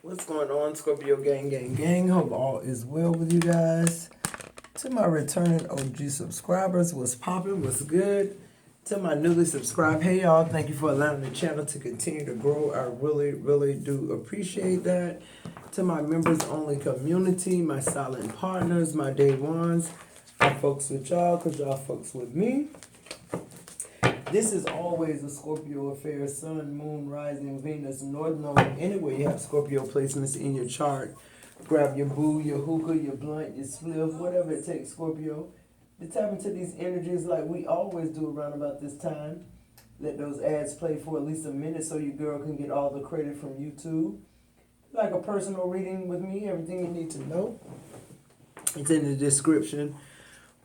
What's going on, Scorpio gang? Hope all is well with you guys. To my returning OG subscribers, what's poppin', what's good? To my newly subscribed, hey y'all, thank you for allowing the channel to continue to grow. I really do appreciate that. To my members only community, my silent partners, my day ones, I fucks with y'all because y'all fucks with me. This is always a Scorpio affair. Sun, Moon, Rising, Venus, North Node. Anyway, you have Scorpio placements in your chart. Grab your boo, your hookah, your blunt, your spliff, whatever it takes, Scorpio. To tap into these energies like we always do around about this time. Let those ads play for at least a minute so your girl can get all the credit from YouTube. Like a personal reading with me, everything you need to know. It's in the description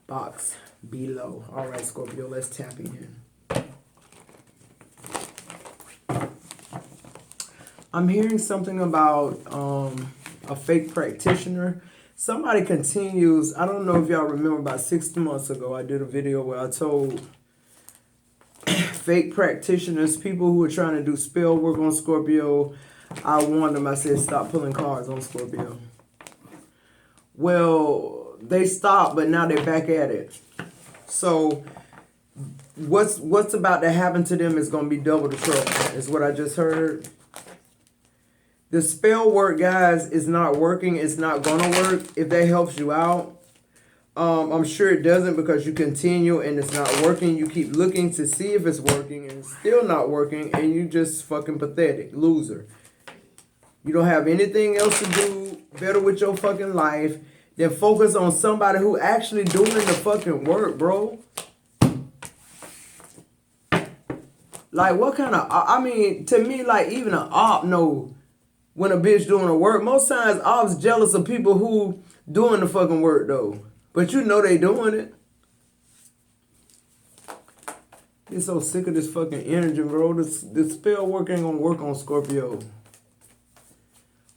box below. All right, Scorpio, let's tap in. I'm hearing something about a fake practitioner. Somebody continues, I don't know if y'all remember, about 6 months ago, I did a video where I told fake practitioners, people who are trying to do spell work on Scorpio, I warned them, I said, stop pulling cards on Scorpio. Well, they stopped, but now they're back at it. So what's about to happen to them is going to be double the trouble, is what I just heard. The spell work, guys, is not working. It's not going to work. If that helps you out, I'm sure it doesn't, because you continue and it's not working. You keep looking to see if it's working and it's still not working, and you just fucking pathetic loser. You don't have anything else to do better with your fucking life than focus on somebody who actually doing the fucking work, bro. Like, what kind of, I mean, to me, like, even an op know when a bitch doing the work. Most times, ops jealous of people who doing the fucking work, though. But you know they doing it. Get so sick of this fucking energy, bro. This spell work ain't gonna work on Scorpio.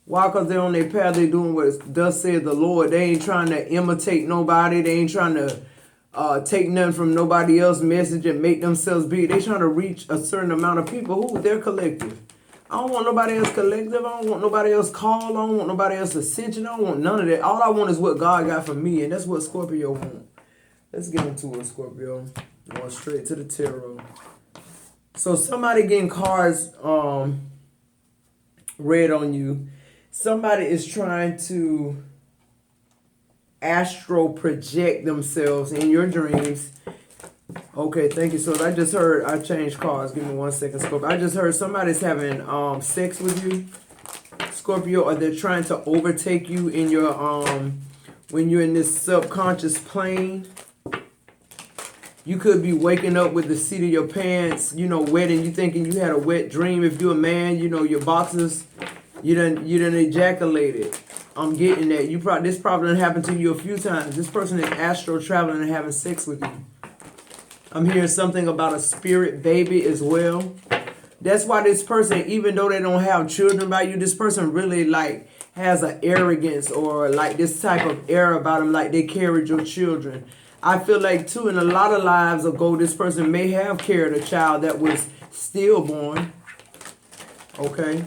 Why? Because they're on their path. They doing what thus said the Lord. They ain't trying to imitate nobody. They ain't trying to take nothing from nobody else's message and make themselves big. They trying to reach a certain amount of people who they're collective. I don't want nobody else collective. I don't want nobody else call. I don't want nobody else ascension. I don't want none of that. All I want is what God got for me, and that's what Scorpio want. Let's get into it, Scorpio. Going straight to the tarot. So somebody getting cards read on you. Somebody is trying to astral project themselves in your dreams. Okay, thank you. So I just heard, I changed cards. Give me 1 second, Scorpio. I just heard somebody's having sex with you, Scorpio, or they're trying to overtake you in your when you're in this subconscious plane. You could be waking up with the seat of your pants, you know, wet, and you thinking you had a wet dream. If you're a man, you know, your boxers, you done ejaculated. I'm getting that. This probably done happened to you a few times. This person is astral traveling and having sex with you. I'm hearing something about a spirit baby as well. That's why this person, even though they don't have children by you, this person really like has an arrogance or like this type of air about them, like they carried your children. I feel like too, in a lot of lives ago, this person may have carried a child that was stillborn. Okay,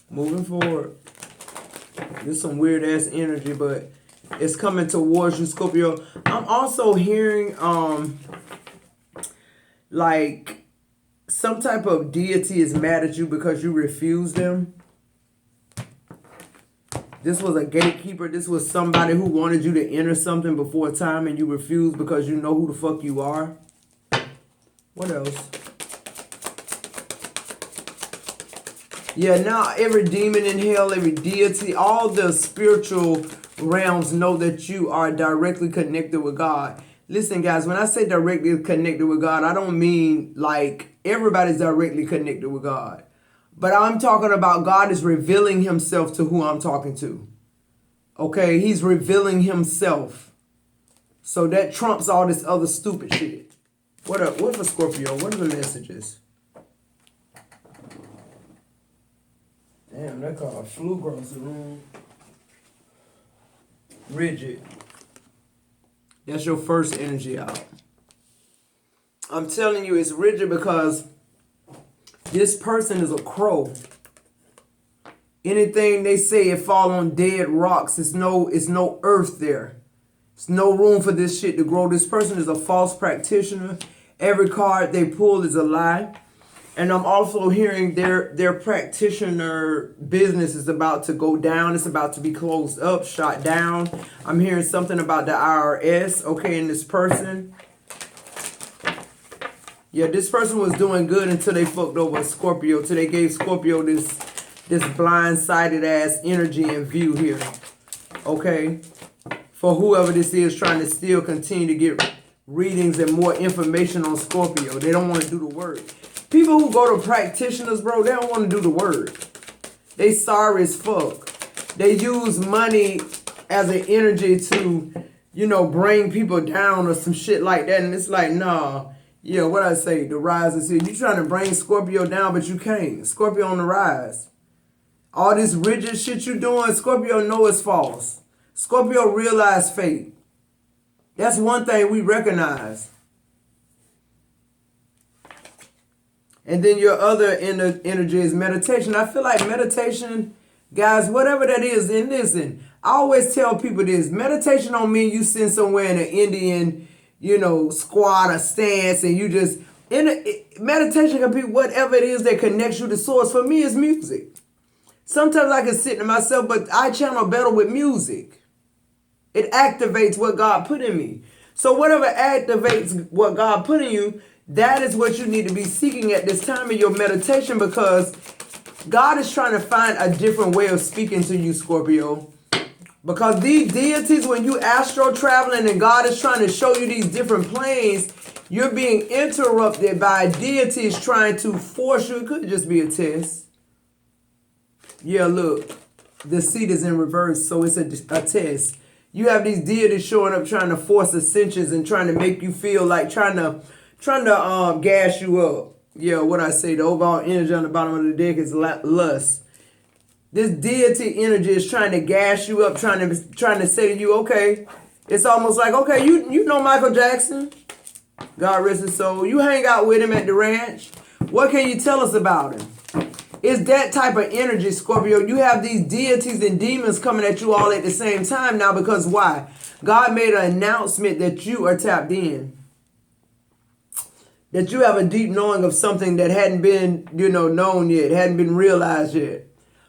moving forward. This is some weird ass energy, but it's coming towards you, Scorpio. I'm also hearing like some type of deity is mad at you because you refused them. This was a gatekeeper. This was somebody who wanted you to enter something before time and you refused because you know who the fuck you are. What else? Yeah, now every demon in hell, every deity, all the spiritual realms know that you are directly connected with God. Listen, guys, when I say directly connected with God, I don't mean like everybody's directly connected with God. But I'm talking about God is revealing himself to who I'm talking to. Okay, he's revealing himself. So that trumps all this other stupid shit. What for Scorpio? What are the messages? Damn, that car flew across the room. Rigid. That's your first energy out. I'm telling you, it's rigid because this person is a crow. Anything they say, it fall on dead rocks. It's no earth there. There's no room for this shit to grow. This person is a false practitioner. Every card they pull is a lie. And I'm also hearing their practitioner business is about to go down. It's about to be closed up, shot down. I'm hearing something about the IRS, okay, in this person. Yeah, this person was doing good until they fucked over Scorpio. Till they gave Scorpio this blindsided ass energy and view here. Okay? For whoever this is trying to still continue to get readings and more information on Scorpio. They don't want to do the work. People who go to practitioners, bro, they don't want to do the work. They sorry as fuck. They use money as an energy to, you know, bring people down or some shit like that. And it's like, nah. Yeah, what I say, the rise is here. You trying to bring Scorpio down, but you can't. Scorpio on the rise. All this rigid shit you doing, Scorpio know it's false. Scorpio realize fate. That's one thing we recognize. And then your other energy is meditation. I feel like meditation, guys, whatever that is, and listen, I always tell people this. Meditation don't mean you sit somewhere in an Indian, you know, squat or stance and you just, meditation can be whatever it is that connects you to source. For me, it's music. Sometimes I can sit to myself, but I channel better with music. It activates what God put in me. So whatever activates what God put in you, that is what you need to be seeking at this time in your meditation, because God is trying to find a different way of speaking to you, Scorpio. Because these deities, when you astro traveling and God is trying to show you these different planes, you're being interrupted by deities trying to force you. It could just be a test. Yeah, look, the seat is in reverse, so it's a test. You have these deities showing up trying to force ascensions and trying to make you feel like trying to gas you up. Yeah, what I say, the overall energy on the bottom of the deck is lust. This deity energy is trying to gas you up, trying to say to you, okay, it's almost like, okay, you know Michael Jackson, God rest his soul. You hang out with him at the ranch. What can you tell us about him? It's that type of energy, Scorpio. You have these deities and demons coming at you all at the same time now, because why? God made an announcement that you are tapped in. That you have a deep knowing of something that hadn't been, known yet, hadn't been realized yet.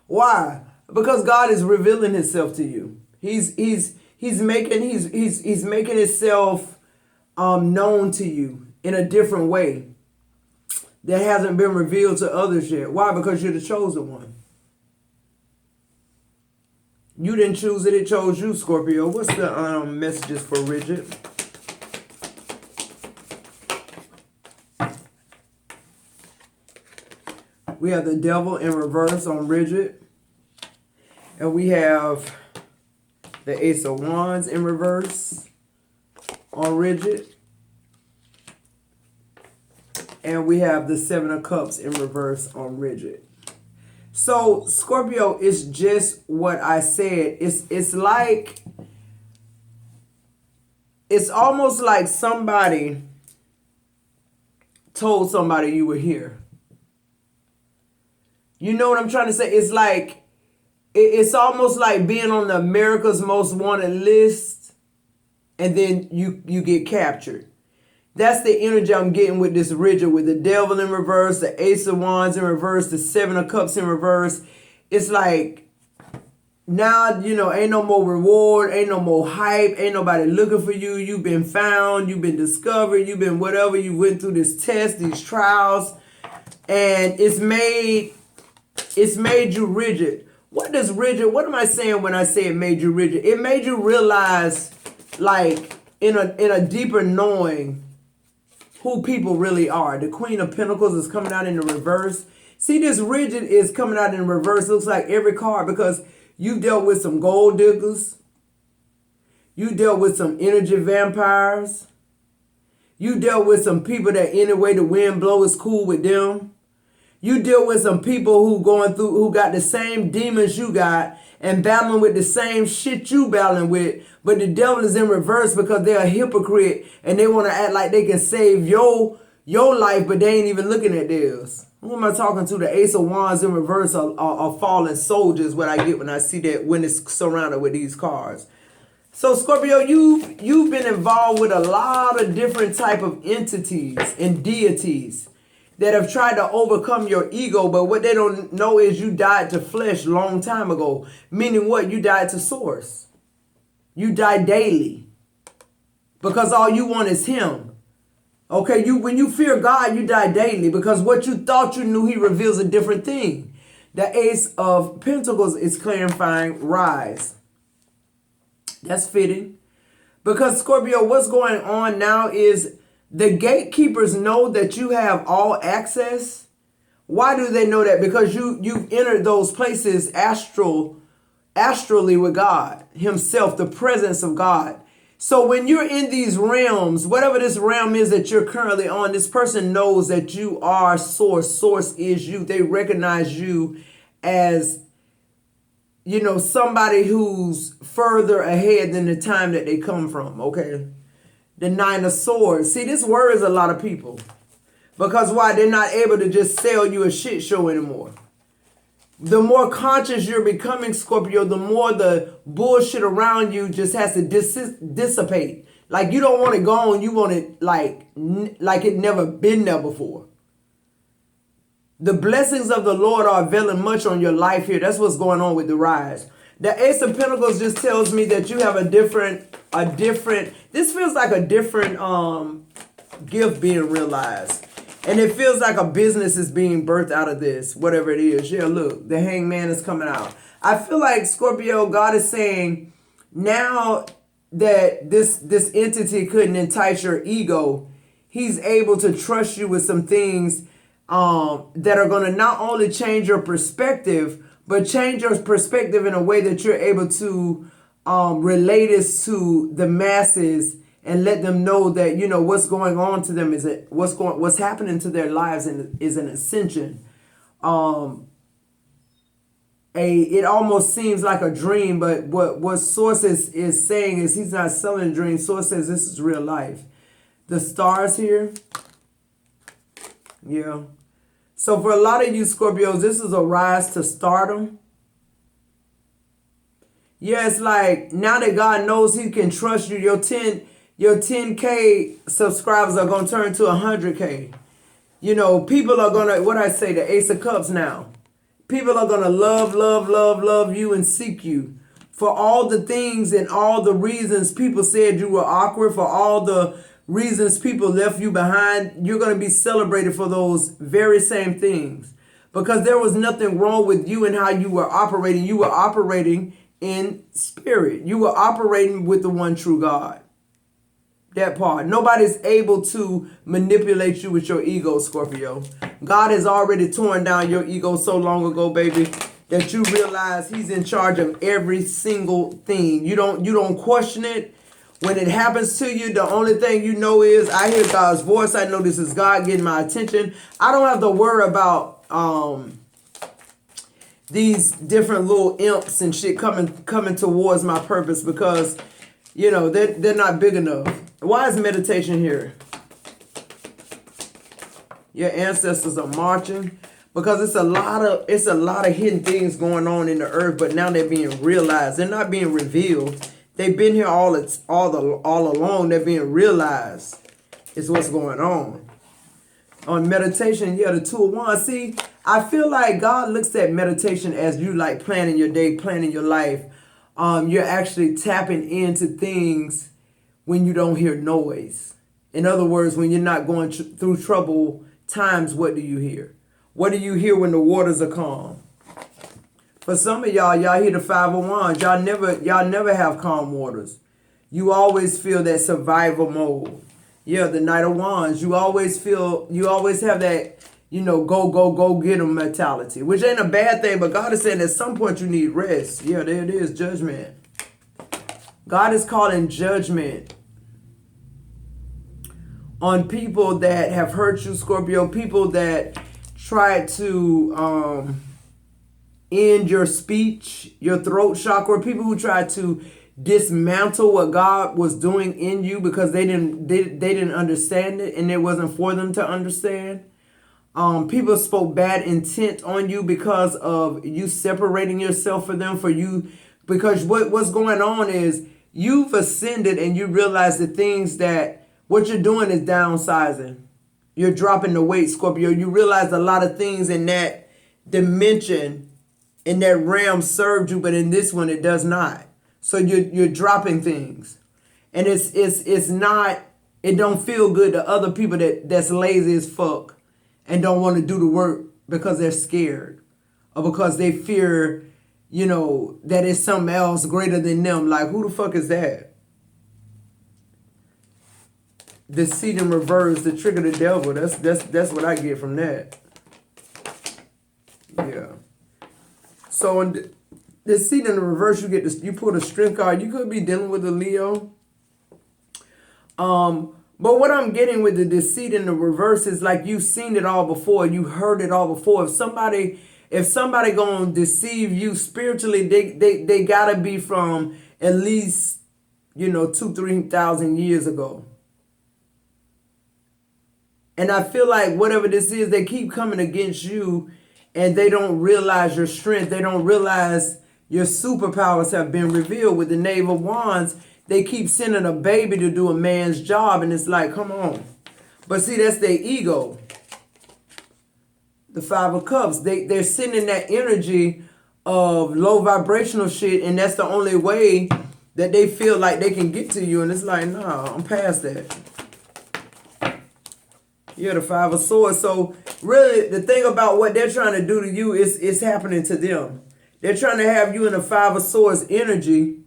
Why? Because God is revealing himself to you. He's making himself known to you in a different way that hasn't been revealed to others yet. Why? Because you're the chosen one. You didn't choose it, it chose you, Scorpio. What's the messages for Rigid? We have the Devil in reverse on Rigid. And we have the Ace of Wands in reverse on Rigid. And we have the Seven of Cups in reverse on Rigid. So, Scorpio is just what I said. It's like, it's almost like somebody told somebody you were here. You know what I'm trying to say? It's like, it's almost like being on the America's Most Wanted list and then you get captured. That's the energy I'm getting with this Rigid, with the Devil in reverse, the Ace of Wands in reverse, the Seven of Cups in reverse. It's like, now, ain't no more reward, ain't no more hype, ain't nobody looking for you. You've been found, you've been discovered, you've been whatever. You went through this test, these trials, and it's made you rigid. What does rigid, what am I saying when I say it made you rigid? It made you realize, like, in a deeper knowing who people really are. The Queen of Pentacles is coming out in the reverse. See, this Rigid is coming out in reverse. Looks like every card, because you dealt with some gold diggers. You dealt with some energy vampires. You dealt with some people that any way the wind blows is cool with them. You deal with some people who got the same demons you got and battling with the same shit you battling with. But the devil is in reverse because they're a hypocrite and they want to act like they can save your life, but they ain't even looking at theirs. Who am I talking to? The Ace of Wands in reverse are fallen soldiers, what I get when I see that, when it's surrounded with these cards. So Scorpio, you've been involved with a lot of different type of entities and deities that have tried to overcome your ego, but what they don't know is you died to flesh long time ago. Meaning what? You died to source. You die daily. Because all you want is him. Okay, when you fear God, you die daily, because what you thought you knew, he reveals a different thing. The Ace of Pentacles is clarifying rise. That's fitting. Because Scorpio, what's going on now is the gatekeepers know that you have all access. Why do they know that? Because you've entered those places astrally with God himself, the presence of God. So when you're in these realms, whatever this realm is that you're currently on, this person knows that you are source. Source is you. They recognize you as, somebody who's further ahead than the time that they come from, okay? The Nine of Swords. See, this worries a lot of people. Because why? They're not able to just sell you a shit show anymore. The more conscious you're becoming, Scorpio, the more the bullshit around you just has to dissipate. Like, you don't want it gone. You want it like it never been there before. The blessings of the Lord are availing much on your life here. That's what's going on with the rise. The Ace of Pentacles just tells me that you have a different, this feels like a different gift being realized. And it feels like a business is being birthed out of this, whatever it is. Yeah, look, the Hangman is coming out. I feel like, Scorpio, God is saying, now that this entity couldn't entice your ego, he's able to trust you with some things that are going to not only change your perspective, but change your perspective in a way that you're able to relate this to the masses and let them know that, what's going on to them is what's happening to their lives is an ascension. It almost seems like a dream, but what Source is saying is he's not selling a dream. Source says this is real life. The stars here. Yeah. So for a lot of you Scorpios, this is a rise to stardom. Yeah, it's like now that God knows he can trust you, your 10K subscribers are going to turn to 100K. People are going to, what I say, the Ace of Cups now. People are going to love you and seek you. For all the things and all the reasons people said you were awkward, for all the reasons people left you behind, you're going to be celebrated for those very same things. Because there was nothing wrong with you and how you were operating. You were operating in spirit. You were operating with the one true God. That part. Nobody's able to manipulate you with your ego, Scorpio. God has already torn down your ego so long ago, baby, that you realize he's in charge of every single thing. You don't question it. When it happens to you, the only thing you know is I hear God's voice. I know this is God getting my attention. I don't have to worry about these different little imps and shit coming towards my purpose because, they're not big enough. Why is meditation here? Your ancestors are marching because it's a lot of hidden things going on in the earth, but now they're being realized. They're not being revealed. They've been here all along. They're being realized. Is what's going on. On meditation, yeah, the Two of Wands. See, I feel like God looks at meditation as you like planning your day, planning your life. You're actually tapping into things when you don't hear noise. In other words, when you're not going through trouble times, what do you hear? What do you hear when the waters are calm? For some of y'all hear the Five of Wands. Y'all never have calm waters. You always feel that survival mode. Yeah, the Knight of Wands. You always have that, go get them mentality, which ain't a bad thing, but God is saying at some point you need rest. Yeah, there it is, judgment. God is calling judgment on people that have hurt you, Scorpio, people that try to end your speech, your throat chakra, people who try to dismantle what God was doing in you because they didn't understand it and it wasn't for them to understand. People spoke bad intent on you because of you separating yourself from them, because what's going on is you've ascended and you realize the things that what you're doing is downsizing. You're dropping the weight, Scorpio. You realize a lot of things in that dimension, in that realm served you, but in this one it does not. So you're dropping things. And it's not, it don't feel good to other people that's lazy as fuck and don't want to do the work because they're scared or because they fear, that it's something else greater than them. Like, who the fuck is that? Deceit in reverse, the trick of the devil. That's what I get from that. Yeah. So in deceit in the reverse, you pull the strength card. You could be dealing with a Leo. But what I'm getting with the deceit in the reverse is like you've seen it all before. You heard it all before. If somebody gonna deceive you spiritually, they gotta be from at least 2,000-3,000 years ago. And I feel like whatever this is, they keep coming against you, and they don't realize your strength. They don't realize your superpowers have been revealed. With the Knave of Wands, they keep sending a baby to do a man's job, and it's like, come on. But see, that's their ego. The Five of Cups, they're sending that energy of low vibrational shit, and that's the only way that they feel like they can get to you. And it's like, nah, I'm past that. Yeah, the Five of Swords. So really, the thing about what they're trying to do to you is happening to them. They're trying to have you in the Five of Swords energy,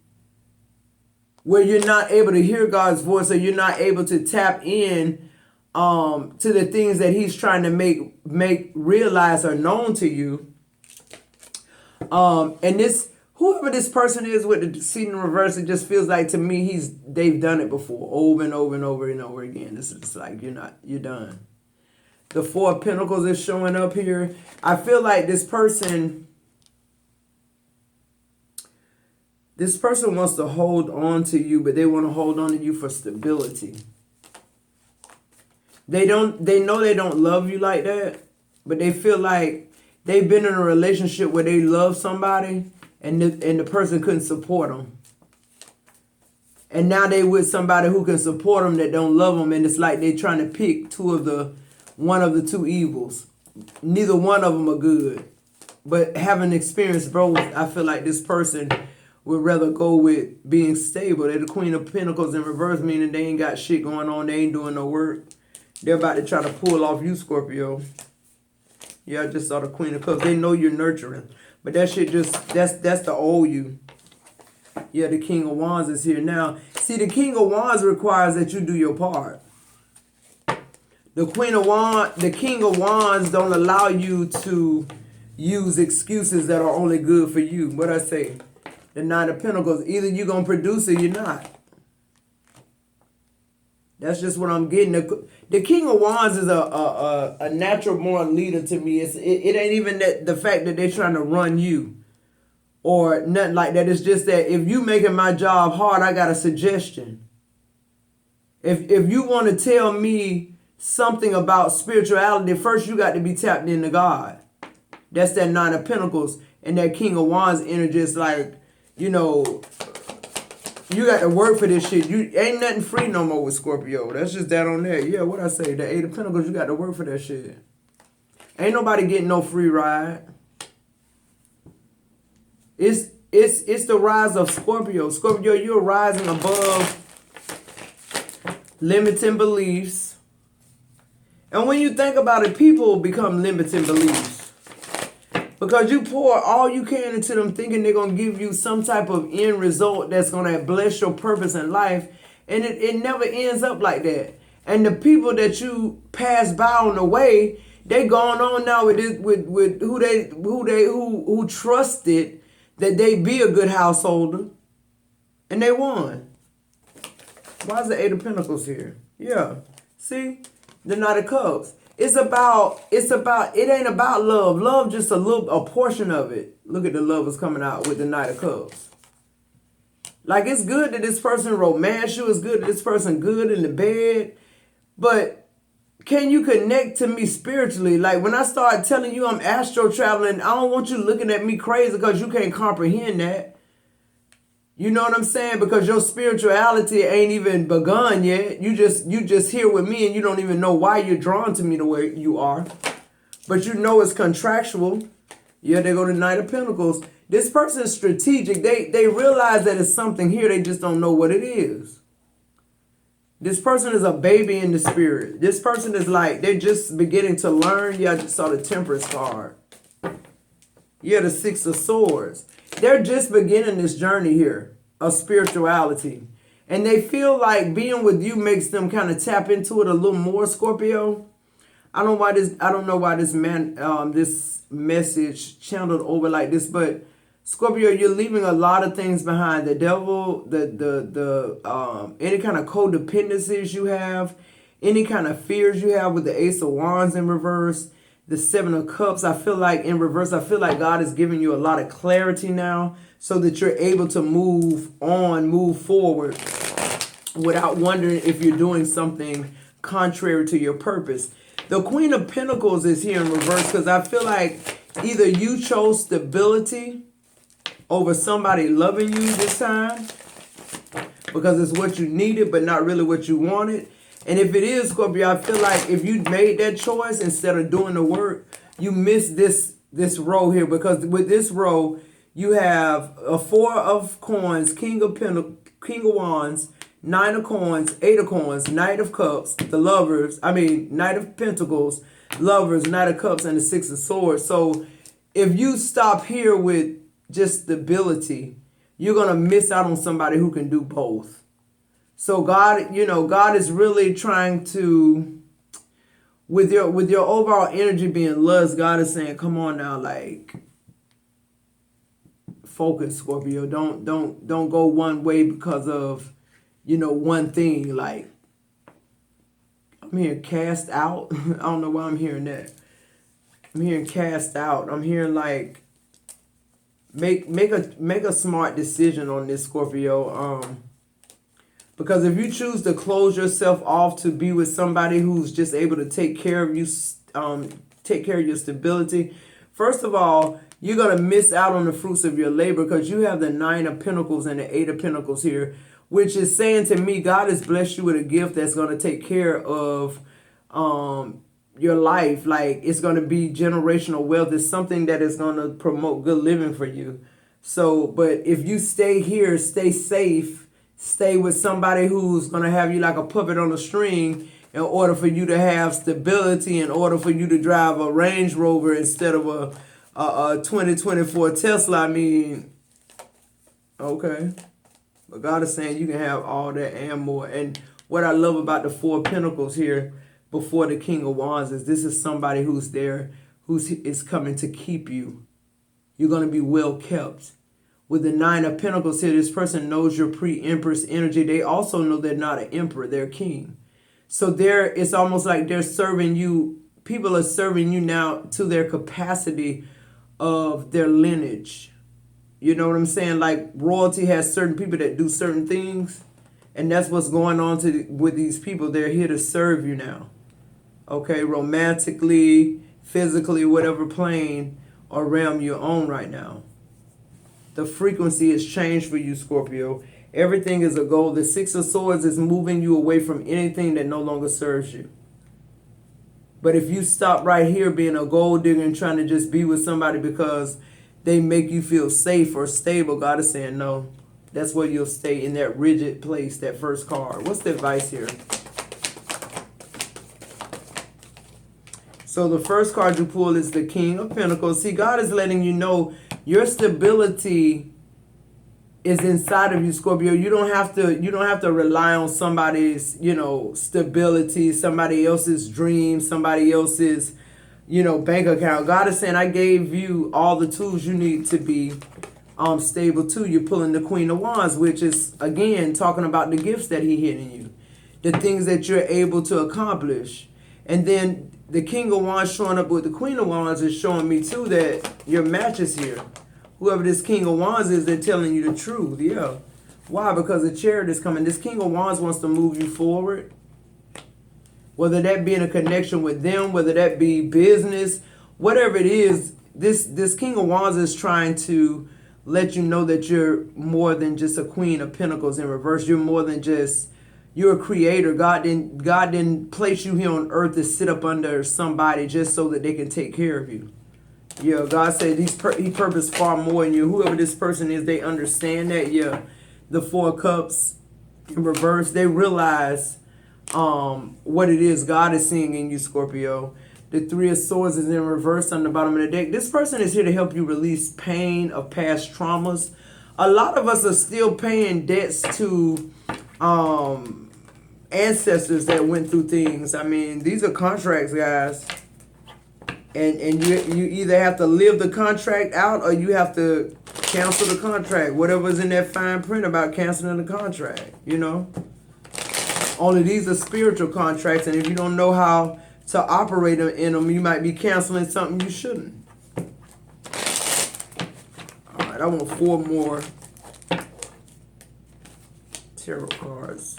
where you're not able to hear God's voice, or you're not able to tap in to the things that he's trying to make realize or known to you. And whoever this person is with the deceit in reverse, it just feels like to me they've done it before, over and over and over and over again. It's like you're done. The Four of Pentacles is showing up here. I feel like this person wants to hold on to you, but they want to hold on to you for stability. They know they don't love you like that, but they feel like they've been in a relationship where they love somebody and the person couldn't support them. And now they with somebody who can support them that don't love them, and it's like they trying to pick one of the two evils. Neither one of them are good. But having experienced both, I feel like this person would rather go with being stable. They're the Queen of Pentacles in reverse, meaning they ain't got shit going on. They ain't doing no work. They're about to try to pull off you, Scorpio. Yeah, I just saw the Queen of Cups. They know you're nurturing. But that shit that's the old you. Yeah, the King of Wands is here now. See, the King of Wands requires that you do your part. The King of Wands don't allow you to use excuses that are only good for you. What I say? The Nine of Pentacles. Either you're going to produce or you're not. That's just what I'm getting. The King of Wands is a natural born leader to me. It ain't even the fact that they're trying to run you or nothing like that. It's just that if you making my job hard, I got a suggestion. If you want to tell me something about spirituality, first you got to be tapped into God. That's that Nine of Pentacles. And that King of Wands energy is like, you got to work for this shit. You ain't nothing free no more with Scorpio. That's just that on there. Yeah, what I say? The Eight of Pentacles, you got to work for that shit. Ain't nobody getting no free ride. It's the rise of Scorpio. Scorpio, you're rising above limiting beliefs. And when you think about it, people become limiting beliefs. Because you pour all you can into them thinking they're going to give you some type of end result that's going to bless your purpose in life. And it never ends up like that. And the people that you pass by on the way, they going on now with who trusted that they be a good householder. And they won. Why is the Eight of Pentacles here? Yeah. See? The Knight of Cups. It ain't about love. Love just a portion of it. Look at the lovers coming out with the Knight of Cups. Like, it's good that this person romance you. It's good that this person good in the bed. But can you connect to me spiritually? Like when I start telling you I'm astro traveling, I don't want you looking at me crazy because you can't comprehend that. You know what I'm saying? Because your spirituality ain't even begun yet. You just here with me and you don't even know why you're drawn to me the way you are. But you know it's contractual. Yeah, they go to Knight of Pentacles. This person is strategic. They realize that it's something here. They just don't know what it is. This person is a baby in the spirit. This person is like, they're just beginning to learn. Yeah, I just saw the Temperance card. Yeah, the Six of Swords. They're just beginning this journey here of spirituality. And they feel like being with you makes them kind of tap into it a little more, Scorpio. I don't know why this this message channeled over like this, but Scorpio, you're leaving a lot of things behind. The devil, any kind of codependencies you have, any kind of fears you have with the Ace of Wands in reverse, the Seven of Cups. I feel like in reverse, I feel like God is giving you a lot of clarity now so that you're able to move forward without wondering if you're doing something contrary to your purpose. The Queen of Pentacles is here in reverse because I feel like either you chose stability over somebody loving you this time because it's what you needed but not really what you wanted. And if it is, Scorpio, I feel like if you made that choice instead of doing the work, you missed this row here, because with this row, you have a Four of Coins, King of Wands, Nine of Coins, Eight of Coins, Knight of Cups, Knight of Pentacles, Lovers, Knight of Cups, and the Six of Swords. So if you stop here with just stability, you're going to miss out on somebody who can do both. So God is really trying to, with your overall energy being lust, God is saying, come on now, like, focus, Scorpio. Don't go one way because of, one thing. Like, I'm hearing cast out. I don't know why I'm hearing that. I'm hearing cast out. I'm hearing like, make a smart decision on this, Scorpio. Because if you choose to close yourself off to be with somebody who's just able to take care of you, take care of your stability, first of all, you're going to miss out on the fruits of your labor because you have the Nine of Pentacles and the Eight of Pentacles here, which is saying to me, God has blessed you with a gift that's going to take care of your life. Like, it's going to be generational wealth. It's something that is going to promote good living for you. So, but if you stay here, stay safe, stay with somebody who's going to have you like a puppet on a string in order for you to have stability, in order for you to drive a Range Rover instead of a 2024 Tesla. I mean, okay. But God is saying you can have all that and more. And what I love about the Four of Pentacles here before the King of Wands is this is somebody who's there, is coming to keep you. You're going to be well kept. With the Nine of Pentacles here, this person knows your pre-empress energy. They also know they're not an emperor, they're king. So it's almost like they're serving you. People are serving you now to their capacity of their lineage. You know what I'm saying? Like royalty has certain people that do certain things. And that's what's going on with these people. They're here to serve you now. Okay, romantically, physically, whatever plane or realm you're on right now. The frequency has changed for you, Scorpio. Everything is a goal. The Six of Swords is moving you away from anything that no longer serves you. But if you stop right here being a gold digger and trying to just be with somebody because they make you feel safe or stable, God is saying no. That's where you'll stay, in that rigid place, that first card. What's the advice here? So the first card you pull is the King of Pentacles. See, God is letting you know your stability is inside of you, Scorpio. You don't have to rely on somebody's, stability, somebody else's dream, somebody else's, bank account. God is saying, I gave you all the tools you need to be stable too. You're pulling the Queen of Wands, which is, again, talking about the gifts that he hid in you, the things that you're able to accomplish. And then the King of Wands showing up with the Queen of Wands is showing me too that your match is here. Whoever this King of Wands is, they're telling you the truth. Yeah. Why? Because the Chariot is coming. This King of Wands wants to move you forward. Whether that be in a connection with them, whether that be business, whatever it is, this King of Wands is trying to let you know that you're more than just a Queen of Pentacles in reverse. You're more than just, you're a creator. God didn't place you here on earth to sit up under somebody just so that they can take care of you. Yeah, God said he purposed far more in you. Whoever this person is, they understand that. Yeah, the Four of Cups in reverse, they realize what it is God is seeing in you, Scorpio. The Three of Swords is in reverse on the bottom of the deck. This person is here to help you release pain of past traumas. A lot of us are still paying debts to ancestors that went through things. I mean, these are contracts, guys. And you either have to live the contract out or you have to cancel the contract. Whatever's in that fine print about canceling the contract, you know. Only these are spiritual contracts, and if you don't know how to operate in them, you might be canceling something you shouldn't. All right, I want 4 more tarot cards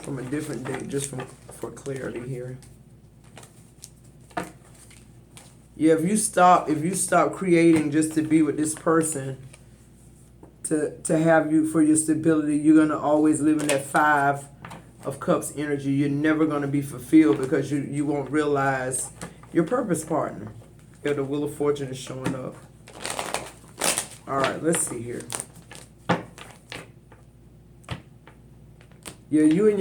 from a different date, just for clarity here. Yeah, if you stop creating just to be with this person, to have you for your stability, you're gonna always live in that 5 of Cups energy. You're never gonna be fulfilled because you won't realize your purpose partner. Yeah, the Wheel of Fortune is showing up. All right, let's see here. Yeah, you and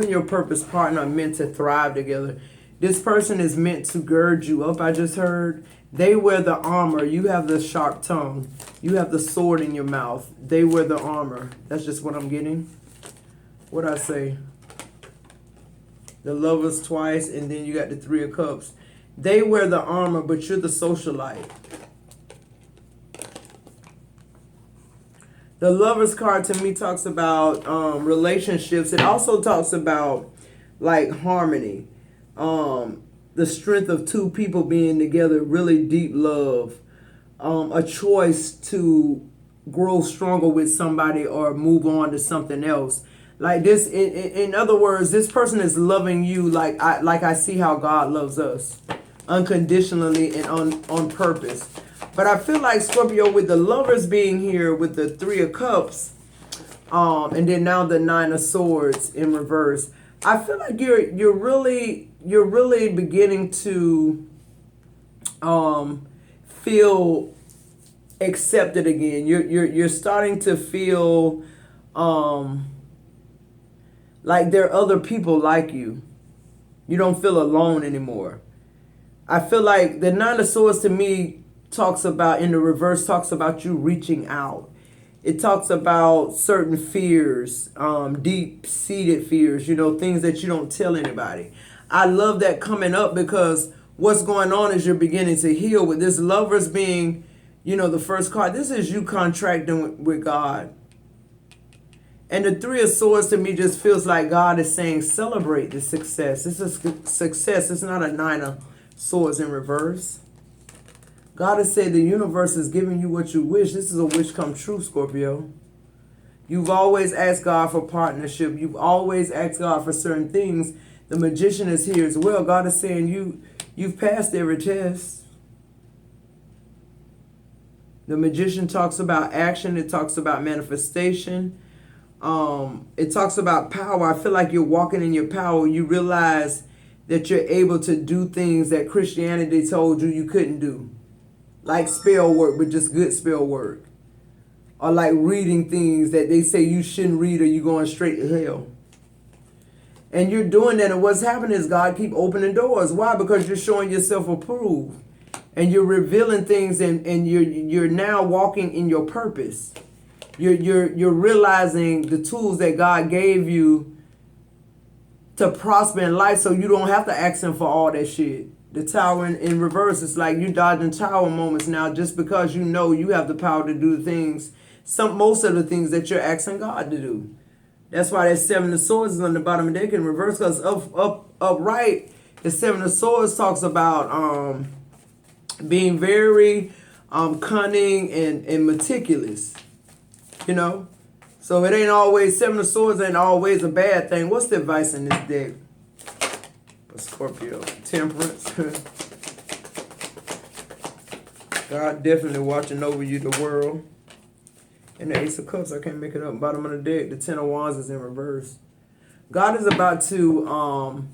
your purpose partner are meant to thrive together. This person is meant to gird you up, I just heard. They wear the armor. You have the sharp tongue. You have the sword in your mouth. They wear the armor. That's just what I'm getting. What'd I say? The Lovers twice, and then you got the Three of Cups. They wear the armor, but you're the socialite. The Lovers card to me talks about relationships. It also talks about like harmony. The strength of two people being together, really deep love, a choice to grow stronger with somebody or move on to something else. Like this, in other words, this person is loving you like I see how God loves us, unconditionally and on purpose. But I feel like, Scorpio, with the Lovers being here with the Three of Cups, and then now the Nine of Swords in reverse, I feel like you're really beginning to feel accepted again. You're starting to feel like there are other people like you. You don't feel alone anymore. I feel like the Nine of Swords to me talks about, in the reverse, talks about you reaching out. It talks about certain fears, deep-seated fears, things that you don't tell anybody. I love that coming up because what's going on is you're beginning to heal. With this Lovers being, the first card, this is you contracting with God. And the Three of Swords to me just feels like God is saying, celebrate the success. This is success. It's not a Nine of Swords in reverse. God has said the universe is giving you what you wish. This is a wish come true, Scorpio. You've always asked God for partnership. You've always asked God for certain things. The Magician is here as well. God is saying you've passed every test. The Magician talks about action. It talks about manifestation. It talks about power. I feel like you're walking in your power. You realize that you're able to do things that Christianity told you couldn't do. Like spell work, but just good spell work. Or like reading things that they say you shouldn't read or you're going straight to hell. And you're doing that, and what's happening is God keep opening doors. Why? Because you're showing yourself approved. And you're revealing things, and you're now walking in your purpose. You're realizing the tools that God gave you to prosper in life, so you don't have to ask him for all that shit. The Tower in reverse, it's like you dodging tower moments now just because you know you have the power to do the things, most of the things that you're asking God to do. That's why that Seven of Swords is on the bottom of the deck in reverse, because upright, the Seven of Swords talks about being very cunning and meticulous, So it ain't always, Seven of Swords ain't always a bad thing. What's the advice in this deck? for Scorpio. Temperance. God definitely watching over you, the world. And the Ace of Cups, I can't make it up. Bottom of the deck, the Ten of Wands is in reverse. God is about to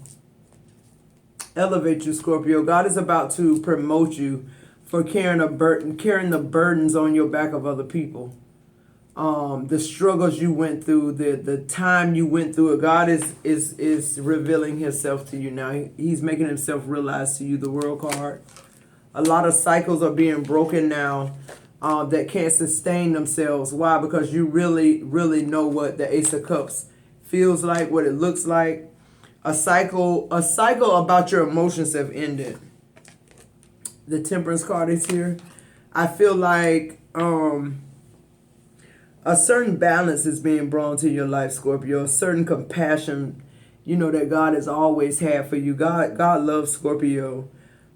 elevate you, Scorpio. God is about to promote you for carrying the burdens on your back of other people. The struggles you went through, the time you went through it. God is revealing himself to you now. He's making himself realized to you, the World card. A lot of cycles are being broken now that can't sustain themselves. Why? Because you really, really know what the Ace of Cups feels like, what it looks like. A cycle about your emotions have ended. The Temperance card is here. I feel like a certain balance is being brought to your life, Scorpio. A certain compassion, that God has always had for you. God loves Scorpio.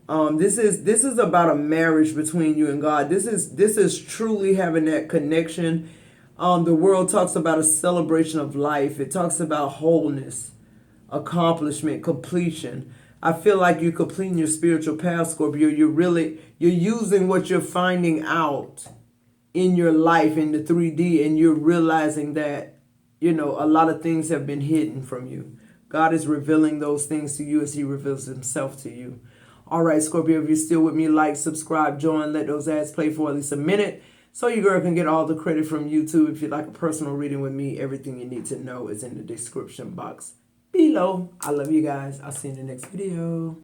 This is about a marriage between you and God. This is truly having that connection. The world talks about a celebration of life. It talks about wholeness, accomplishment, completion. I feel like you're completing your spiritual path, Scorpio. You're using what you're finding out in your life in the 3D, and you're realizing that, a lot of things have been hidden from you. God is revealing those things to you as he reveals himself to you. All right, Scorpio, if you're still with me, like, subscribe, join, let those ads play for at least a minute so your girl can get all the credit from YouTube. If you'd like a personal reading with me, everything you need to know is in the description box below. I love you guys. I'll see you in the next video.